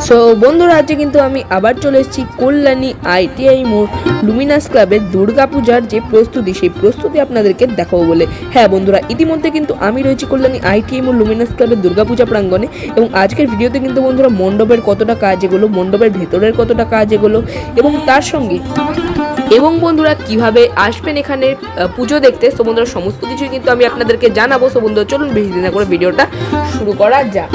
So বন্ধুরা, আজকে কিন্তু আমি আবার চলে এসেছি কল্যাণী আইটিআই মোড় লুমিনাস ক্লাবের দুর্গাপূজার যে প্রস্তুতি, সেই প্রস্তুতি আপনাদেরকে দেখাবো বলে। হ্যাঁ বন্ধুরা, ইতিমধ্যে কিন্তু আমি রয়েছি কল্যাণী আইটিআই মোড় লুমিনাস ক্লাবের দুর্গাপূজা প্রাঙ্গণে, এবং আজকের ভিডিওতে কিন্তু বন্ধুরা মণ্ডপের কতটা কাজ এগুলো, মণ্ডপের ভেতরের কতটা কাজ এগুলো, এবং তার সঙ্গে বন্ধুরা কিভাবে আসবেন এখানে পুজো দেখতে, সো বন্ধুরা সমস্ত কিছুই কিন্তু আমি আপনাদেরকে জানাবো। সো বন্ধুরা চলুন বেশি দিন না করে ভিডিওটা শুরু করা যাক।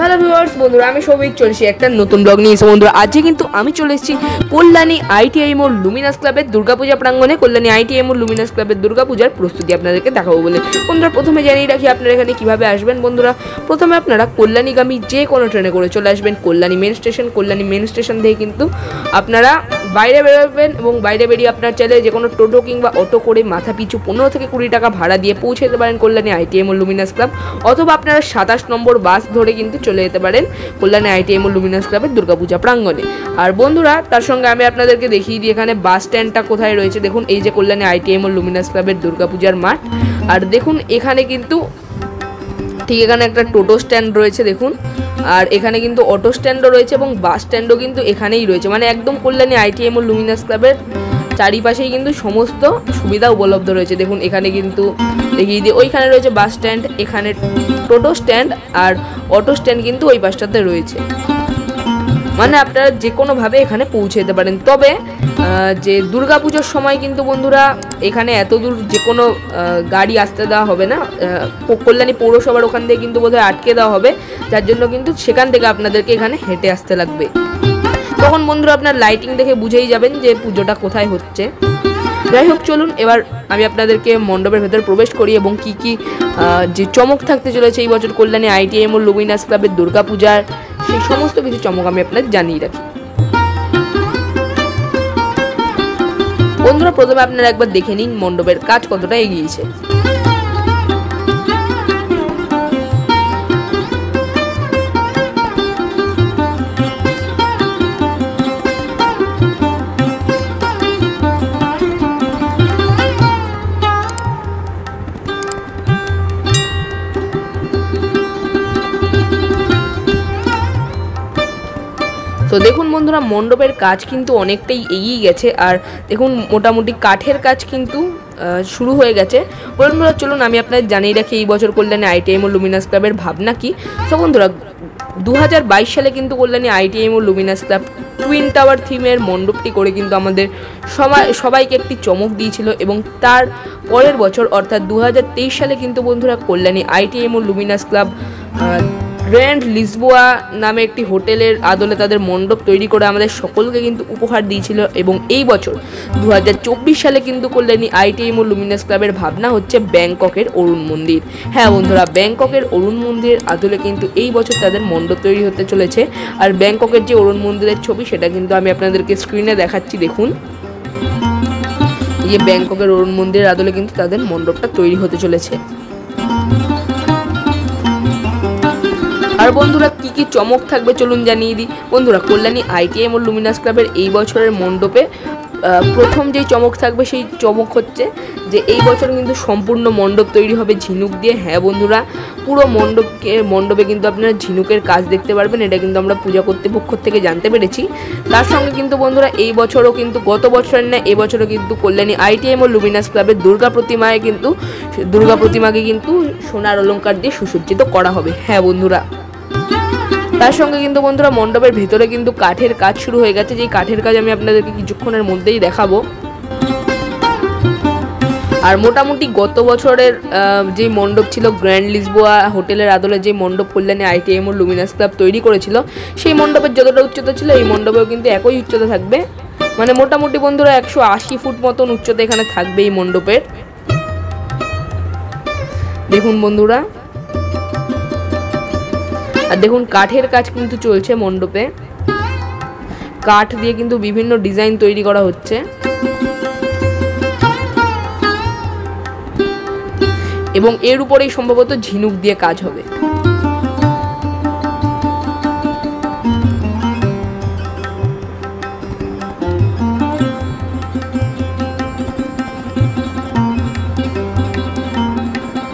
হ্যালো ভিউয়ার্স, বন্ধুরা আমি সৌভিক চলেছি একটা নতুন ব্লগ নিয়ে। বন্ধুরা আজকে কিন্তু আমি চলে এসেছি কল্যাণী আইটিআই মোড় লুমিনাস ক্লাবের দুর্গাপূজা প্রাঙ্গণে। কল্যাণী আইটিআই মোড় লুমিনাস ক্লাবের দুর্গাপূজার প্রস্তুতি আপনাদেরকে দেখাবো বলে। বন্ধুরা প্রথমে জানিয়ে রাখি আপনারা এখানে কিভাবে আসবেন। বন্ধুরা প্রথমে আপনারা কল্যাণীগামী যে কোনো ট্রেনে করে চলে আসবেন Kalyani main station. Kalyani main station থেকে কিন্তু আপনারা বাইরে বেরোবেন, এবং বাইরে বেরিয়ে আপনার চাইলে যে কোনো টোটো কিংবা অটো করে মাথা পিছু 15 থেকে 20 টাকা ভাড়া দিয়ে পৌঁছে যেতে পারেন কল্যাণী আইটিআই মোড় লুমিনাস ক্লাব, অথবা আপনারা 27 নম্বর বাস ধরে কিন্তু চলে যেতে পারেন কল্যাণী আইটিআই মোড় লুমিনাস ক্লাবের দুর্গাপূজা প্রাঙ্গণে। আর বন্ধুরা তার সঙ্গে আমি আপনাদেরকে দেখিয়ে দিই এখানে বাস স্ট্যান্ডটা কোথায় রয়েছে। দেখুন এই যে কল্যাণী আইটিআই মোড় লুমিনাস ক্লাবের দুর্গাপূজার মাঠ, আর দেখুন এখানে কিন্তু ঠিক এখানে একটা টোটো স্ট্যান্ড রয়েছে দেখুন, আর এখানে কিন্তু অটো স্ট্যান্ডও রয়েছে এবং বাস স্ট্যান্ডও কিন্তু এখানেই রয়েছে। মানে একদম কল্যাণী আইটিআই মোড় লুমিনাস ক্লাবের চারিপাশেই কিন্তু সমস্ত সুবিধা উপলব্ধ রয়েছে। দেখুন এখানে কিন্তু দেখিয়ে দিই, ওইখানে রয়েছে বাস স্ট্যান্ড, এখানে টোটো স্ট্যান্ড, আর অটো স্ট্যান্ড কিন্তু ওই পাশটাতে রয়েছে। মানে আপনারা যে কোনোভাবে এখানে পৌঁছে যেতে পারেন। তবে যে দুর্গাপুজোর সময় কিন্তু বন্ধুরা এখানে এত দূর যে কোনো গাড়ি আসতে দেওয়া হবে না। কল্যাণী পৌরসভার ওখান থেকে কিন্তু বোধহয় আটকে দেওয়া হবে, যার জন্য কিন্তু সেখান থেকে আপনাদেরকে এখানে হেঁটে আসতে লাগবে। তখন বন্ধুরা আপনার লাইটিং দেখে বুঝেই যাবেন যে পুজোটা কোথায় হচ্ছে। যাই হোক চলুন এবার আমি আপনাদেরকে মণ্ডপের ভেতর প্রবেশ করি, এবং কি কি যে চমক থাকতে চলেছে এই বছর কল্যাণী আইটিআই মোড় লুমিনাস ক্লাবের দুর্গাপূজার, সেই সমস্ত কিছু চমক আমি আপনাদের জানিয়ে রাখি। বন্ধুরা প্রথমে আপনারা একবার দেখে নিন মণ্ডপের কাজ কতটা এগিয়েছে। তো দেখুন বন্ধুরা মণ্ডপের কাজ কিন্তু অনেকটাই এগিয়ে গেছে, আর দেখুন মোটামুটি কাঠের কাজ কিন্তু শুরু হয়ে গেছে। বন্ধুরা চলুন আমি আপনাদের জানিয়ে রাখি এই বছর কল্যাণী আইটিআই মোড় লুমিনাস ক্লাবের ভাবনা কি। তো বন্ধুরা 2022 সালে কিন্তু কল্যাণী আইটিআই মোড় লুমিনাস ক্লাব টুইন টাওয়ার থিমের মণ্ডপটি করে কিন্তু আমাদের সবাইকে একটি চমক দিয়েছিল, এবং তার পরের বছর অর্থাৎ 2023 সালে কিন্তু বন্ধুরা কল্যাণী আইটিআই মোড় লুমিনাস ক্লাব গ্র্যান্ড লিসবোয়া নামে একটি হোটেলের আদলে তাদের মণ্ডপ তৈরি করে আমাদের সকলকে কিন্তু উপহার দিয়েছিল। এবং এই বছর 2024 সালে কিন্তু কল্যাণী আইটিআই মোড় লুমিনাস ক্লাবের ভাবনা হচ্ছে ব্যাংককের অরুণ মন্দির। হ্যাঁ বন্ধুরা, ব্যাংককের অরুণ মন্দিরের আদলে কিন্তু এই বছর তাদের মণ্ডপ তৈরি হতে চলেছে। আর ব্যাংককের যে অরুণ মন্দিরের ছবি সেটা কিন্তু আমি আপনাদেরকে স্ক্রিনে দেখাচ্ছি। দেখুন এই ব্যাংককের অরুণ মন্দিরের আদলে কিন্তু তাদের মণ্ডপটা তৈরি হতে চলেছে। আর বন্ধুরা কি কি চমক থাকবে চলুন জানিয়ে দিই। বন্ধুরা কল্যাণী আইটিআই মোড় লুমিনাস ক্লাবের এই বছরের মণ্ডপে প্রথম যেই চমক থাকবে সেই চমক হচ্ছে যে এই বছর কিন্তু সম্পূর্ণ মণ্ডপ তৈরি হবে ঝিনুক দিয়ে। হ্যাঁ বন্ধুরা, পুরো মণ্ডপে কিন্তু আপনারা ঝিনুকের কাজ দেখতে পারবেন। এটা কিন্তু আমরা পূজা কর্তৃপক্ষ থেকে জানতে পেরেছি। তার সঙ্গে কিন্তু বন্ধুরা এই বছরও কিন্তু গত বছরের না এবছরও কিন্তু কল্যাণী আইটিআই মোড় লুমিনাস ক্লাবের দুর্গা প্রতিমাকে কিন্তু সোনার অলংকার দিয়ে সুসজ্জিত করা হবে। হ্যাঁ বন্ধুরা, তার সঙ্গে কিন্তু বন্ধুরা মণ্ডপের ভেতরে কিন্তু কাঠের কাজ শুরু হয়ে গেছে, যেই কাঠের কাজ আমি আপনাদেরকে কিছুক্ষণের মধ্যেই দেখাবো। আর মোটামুটি গত বছরের যে মণ্ডপ ছিল গ্র্যান্ড লিসবোয়া হোটেলের আদলে যে মণ্ডপ কল্যাণী আইটিআই মোড় লুমিনাস ক্লাব তৈরি করেছিল, সেই মণ্ডপের যতটা উচ্চতা ছিল এই মণ্ডপেও কিন্তু একই উচ্চতা থাকবে। মানে মোটামুটি বন্ধুরা 180 ফুট মতন উচ্চতা এখানে থাকবে এই মণ্ডপের। দেখুন বন্ধুরা, আর দেখুন কাঠের কাজ কিন্তু চলছে মণ্ডপে, কাঠ দিয়ে কিন্তু বিভিন্ন ডিজাইন তৈরি করা হচ্ছে। এবং এর উপরেই সম্ভবত ঝিনুক দিয়ে কাজ হবে।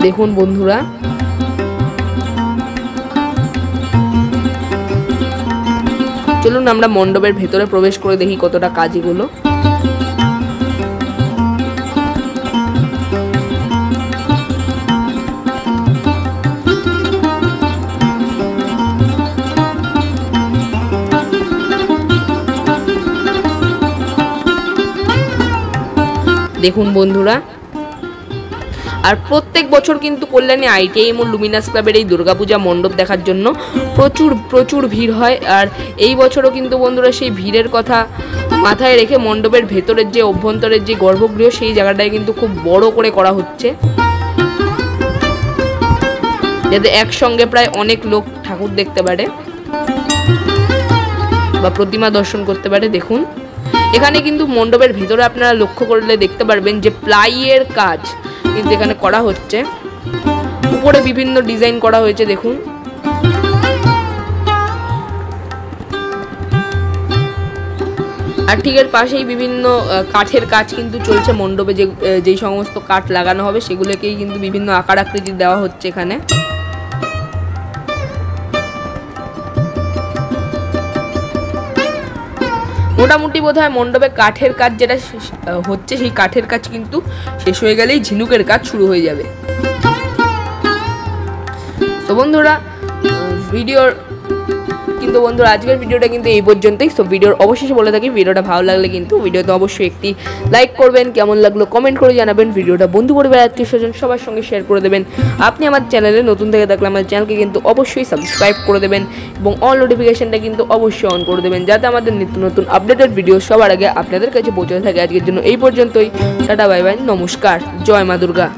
দেখুন বন্ধুরা চলুন আমরা মণ্ডপের ভেতরে প্রবেশ করে দেখি কতটা কাজ এগুলো। দেখুন বন্ধুরা, আর প্রত্যেক বছর কিন্তু কল্যাণী ITI মোড় লুমিনাস ক্লাবের এই দুর্গাপূজা মণ্ডপ দেখার জন্য প্রচুর ভিড় হয়। আর এই বছরও কিন্তু বন্ধুরা সেই ভিড়ের কথা মাথায় রেখে মণ্ডপের ভেতরের যে অভ্যন্তরের যে গর্ভগৃহ সেই জায়গাটায় কিন্তু খুব বড় করে করা হচ্ছে, যাতে একসঙ্গে প্রায় অনেক লোক ঠাকুর দেখতে পারে বা প্রতিমা দর্শন করতে পারে। দেখুন এখানে কিন্তু মণ্ডপের ভিতরে আপনারা লক্ষ্য করলে দেখতে পারবেন যে প্লাইয়ের কাজ কিন্তু এখানে করা হচ্ছে, উপরে বিভিন্ন ডিজাইন করা হয়েছে। দেখুন আর ঠিক এর পাশেই বিভিন্ন কাঠের কাজ কিন্তু চলছে। মণ্ডপে যেই সমস্ত কাঠ লাগানো হবে সেগুলোকেই কিন্তু বিভিন্ন আকার আকৃতি দেওয়া হচ্ছে এখানে। মোটামুটি বোধহয় মণ্ডপে কাঠের কাজ যেটা হচ্ছে সেই কাঠের কাজ কিন্তু শেষ হয়ে গেলেই ঝিনুকের কাজ শুরু হয়ে যাবে। তো বন্ধুরা আজকের ভিডিওটা কিন্তু এই পর্যন্তই। তো ভিডিওর অবশেষে বলে থাকি, ভিডিওটা ভালো লাগলে কিন্তু ভিডিওতে অবশ্যই একটি লাইক করবেন, কেমন লাগলো কমেন্ট করে জানাবেন, ভিডিওটা বন্ধু পরিবার আত্মীয় স্বজন সবার সঙ্গে শেয়ার করে দেবেন। আপনি আমার চ্যানেলে নতুন থেকে থাকলে আমার চ্যানেলকে কিন্তু অবশ্যই সাবস্ক্রাইব করে দেবেন এবং অল নোটিফিকেশনটা কিন্তু অবশ্যই অন করে দেবেন, যাতে আমাদের নিত্য নতুন আপডেটেড ভিডিও সবার আগে আপনাদের কাছে পৌঁছতে থাকে। আজকের জন্য এই পর্যন্তই, টাটা বাই বাই, নমস্কার, জয় মা দুর্গা।